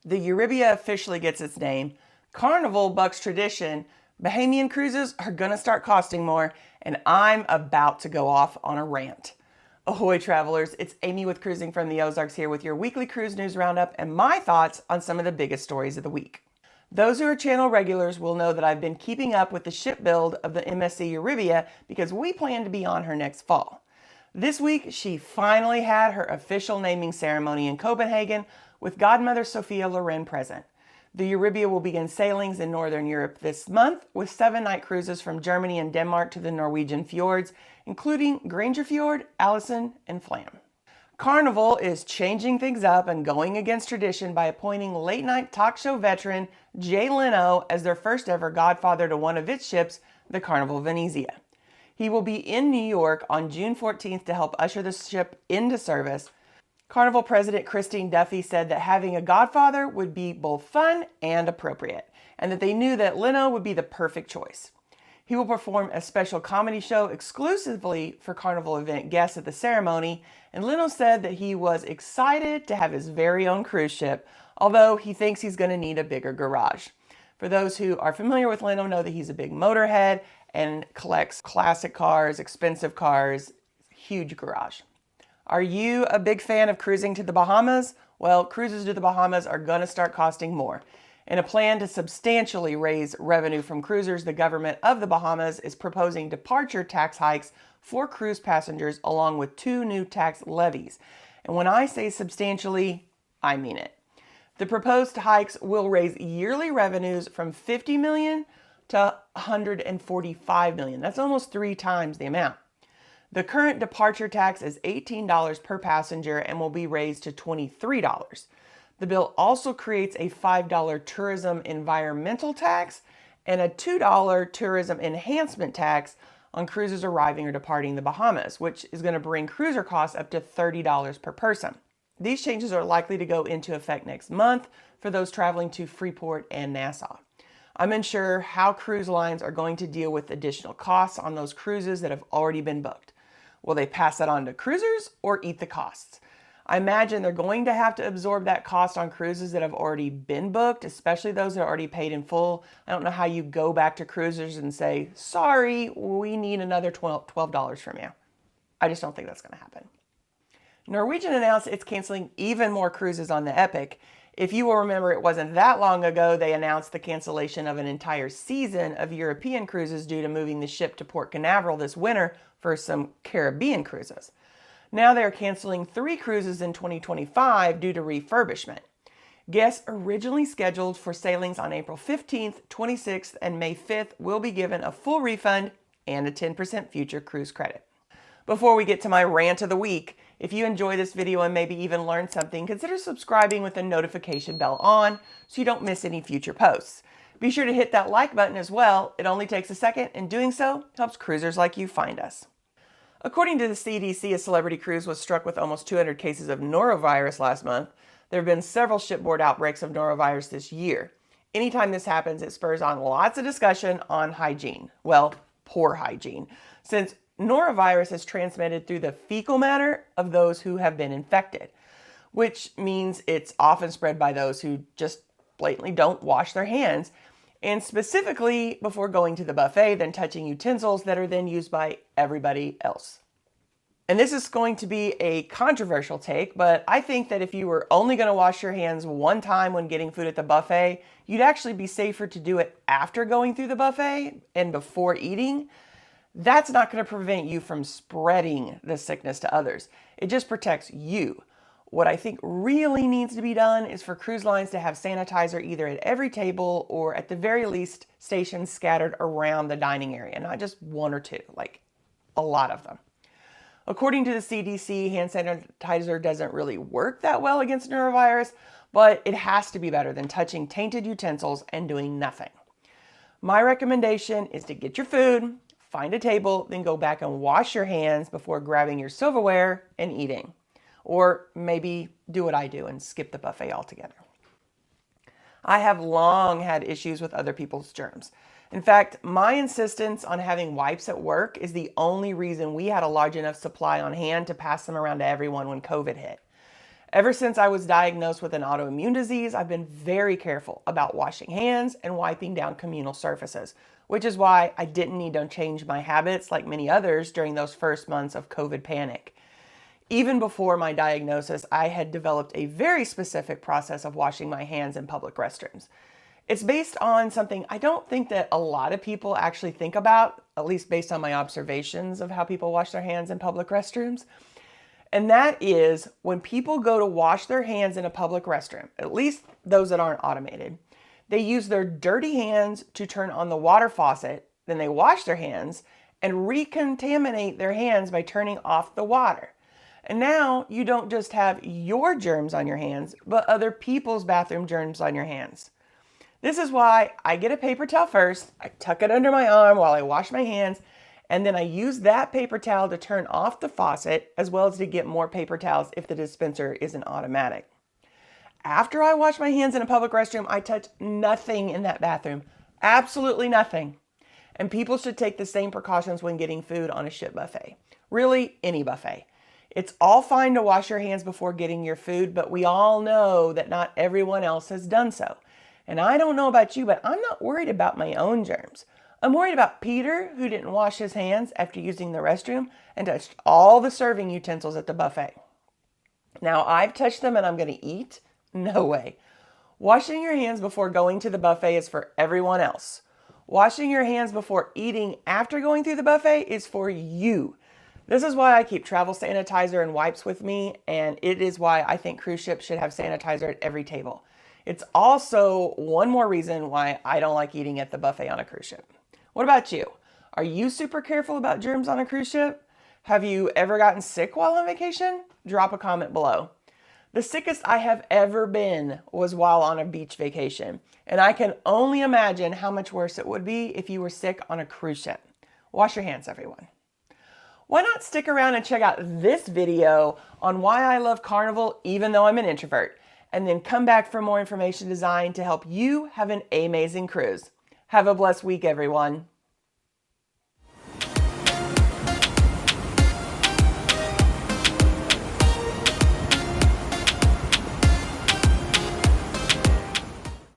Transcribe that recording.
The Euribia officially gets its name. Carnival bucks tradition. Bahamian cruises are going to start costing more, and I'm about to go off on a rant. Ahoy travelers, it's Amy with Cruising from the Ozarks here with your weekly Cruise News Roundup and my thoughts on some of the biggest stories of the week. Those who are channel regulars will know that I've been keeping up with the ship build of the MSC Euribia because we plan to be on her next fall. This week, she finally had her official naming ceremony in Copenhagen with Godmother Sophia Loren present. The Euribia will begin sailings in Northern Europe this month with 7-night cruises from Germany and Denmark to the Norwegian fjords, including Granger Fjord, Alesund, and Flaam. Carnival is changing things up and going against tradition by appointing late-night talk show veteran Jay Leno as their first ever godfather to one of its ships, the Carnival Venezia. He will be in New York on June 14th to help usher the ship into service. Carnival President Christine Duffy said that having a godfather would be both fun and appropriate, and that they knew that Leno would be the perfect choice. He will perform a special comedy show exclusively for Carnival event guests at the ceremony, and Leno said that he was excited to have his very own cruise ship, although he thinks he's going to need a bigger garage. For those who are familiar with Leno, know that he's a big motorhead and collects classic cars, expensive cars, huge garage. Are you a big fan of cruising to the Bahamas? Well, cruises to the Bahamas are going to start costing more. In a plan to substantially raise revenue from cruisers, the government of the Bahamas is proposing departure tax hikes for cruise passengers along with 2 new tax levies. And when I say substantially, I mean it. The proposed hikes will raise yearly revenues from $50 million to $145 million. That's almost 3 times the amount. The current departure tax is $18 per passenger and will be raised to $23. The bill also creates a $5 tourism environmental tax and a $2 tourism enhancement tax on cruisers arriving or departing the Bahamas, which is going to bring cruiser costs up to $30 per person. These changes are likely to go into effect next month for those traveling to Freeport and Nassau. I'm unsure how cruise lines are going to deal with additional costs on those cruises that have already been booked. Will they pass that on to cruisers or eat the costs? I imagine they're going to have to absorb that cost on cruises that have already been booked, especially those that are already paid in full. I don't know how you go back to cruisers and say, sorry, we need another $12 from you. I just don't think that's going to happen. Norwegian announced it's canceling even more cruises on the Epic. If you will remember, it wasn't that long ago they announced the cancellation of an entire season of European cruises due to moving the ship to Port Canaveral this winter for some Caribbean cruises. Now they are canceling 3 cruises in 2025 due to refurbishment. Guests originally scheduled for sailings on April 15th, 26th, and May 5th will be given a full refund and a 10% future cruise credit. Before we get to my rant of the week, if you enjoy this video and maybe even learn something, consider subscribing with the notification bell on so you don't miss any future posts. Be sure to hit that like button as well. It only takes a second, and doing so helps cruisers like you find us. According to the CDC, a Celebrity Cruise was struck with almost 200 cases of norovirus last month. There have been several shipboard outbreaks of norovirus this year. Anytime this happens, it spurs on lots of discussion on hygiene. Well, poor hygiene, since norovirus is transmitted through the fecal matter of those who have been infected, which means it's often spread by those who just blatantly don't wash their hands, and specifically before going to the buffet, then touching utensils that are then used by everybody else. And this is going to be a controversial take, but I think that if you were only going to wash your hands one time when getting food at the buffet, you'd actually be safer to do it after going through the buffet and before eating. That's not going to prevent you from spreading the sickness to others. It just protects you. What I think really needs to be done is for cruise lines to have sanitizer either at every table or at the very least stations scattered around the dining area, not just 1 or 2, like a lot of them. According to the CDC, hand sanitizer doesn't really work that well against norovirus, but it has to be better than touching tainted utensils and doing nothing. My recommendation is to get your food, find a table, then go back and wash your hands before grabbing your silverware and eating. Or maybe do what I do and skip the buffet altogether. I have long had issues with other people's germs. In fact, my insistence on having wipes at work is the only reason we had a large enough supply on hand to pass them around to everyone when COVID hit. Ever since I was diagnosed with an autoimmune disease, I've been very careful about washing hands and wiping down communal surfaces, which is why I didn't need to change my habits like many others during those first months of COVID panic. Even before my diagnosis, I had developed a very specific process of washing my hands in public restrooms. It's based on something I don't think that a lot of people actually think about, at least based on my observations of how people wash their hands in public restrooms. And that is when people go to wash their hands in a public restroom, at least those that aren't automated, they use their dirty hands to turn on the water faucet, then they wash their hands and recontaminate their hands by turning off the water. And now you don't just have your germs on your hands, but other people's bathroom germs on your hands. This is why I get a paper towel first, I tuck it under my arm while I wash my hands, and then I use that paper towel to turn off the faucet, as well as to get more paper towels if the dispenser isn't automatic. After I wash my hands in a public restroom, I touch nothing in that bathroom. Absolutely nothing. And people should take the same precautions when getting food on a ship buffet. Really, any buffet. It's all fine to wash your hands before getting your food, but we all know that not everyone else has done so. And I don't know about you, but I'm not worried about my own germs. I'm worried about Peter, who didn't wash his hands after using the restroom and touched all the serving utensils at the buffet. Now, I've touched them and I'm going to eat? No way. Washing your hands before going to the buffet is for everyone else. Washing your hands before eating after going through the buffet is for you. This is why I keep travel sanitizer and wipes with me, and it is why I think cruise ships should have sanitizer at every table. It's also one more reason why I don't like eating at the buffet on a cruise ship. What about you? Are you super careful about germs on a cruise ship? Have you ever gotten sick while on vacation? Drop a comment below. The sickest I have ever been was while on a beach vacation, and I can only imagine how much worse it would be if you were sick on a cruise ship. Wash your hands, everyone. Why not stick around and check out this video on why I love Carnival even though I'm an introvert, and then come back for more information designed to help you have an amazing cruise. Have a blessed week, everyone.